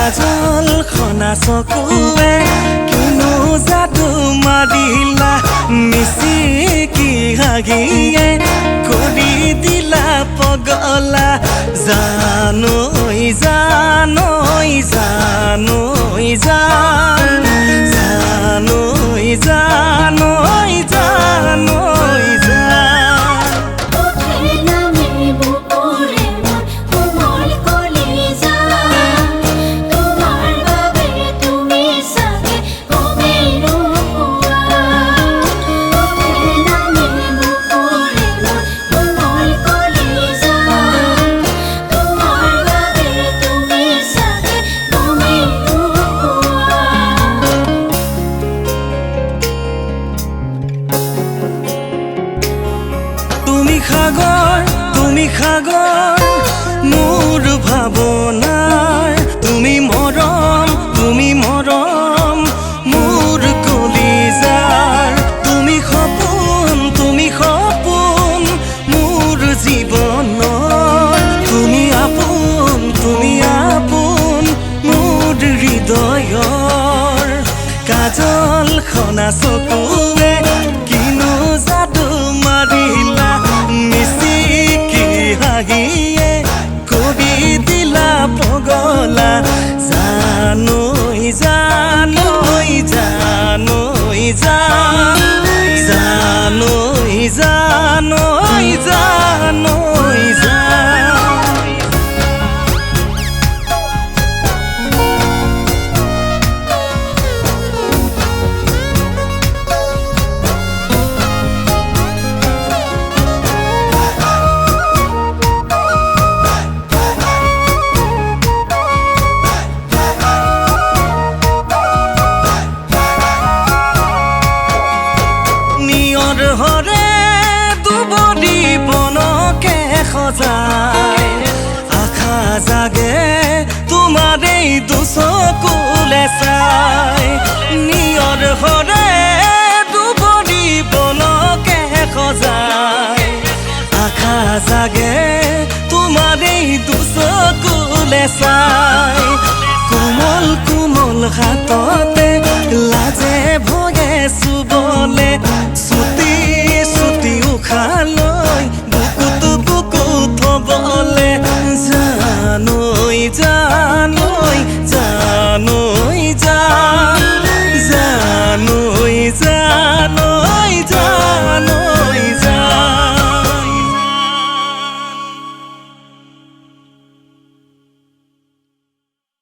কাজল খনা চকুৱে কিনো যাদু মাৰিলা মিচিকি হাগিয়ে কৰি দিলা পগলা জানৈ জানৈ জানৈ জানৈ জানৈ জানৈ জানৈ তুমি সাগৰ মোৰ ভাৱনাৰ তুমি মৰম মোৰ কলিজাৰ তুমি সপোন মোৰ জীৱনৰ তুমি আপোন মোৰ হৃদয়ৰ কাজল খনা চকুৱে কিনো যাদু মাৰিলা হাগিয়ে কৰি দিলা পগলা জানৈ জানৈ জানৈ জানৈ জানৈ জানৈ জানৈ হৰে দুবৰি বনকে সজাই আশা জাগে তোমাৰ এই দুচকুলে চাই নিয়ৰ হৰে দুবৰি বনকে সজাই আশা জাগে তোমাৰ এই দুচকুলে চাই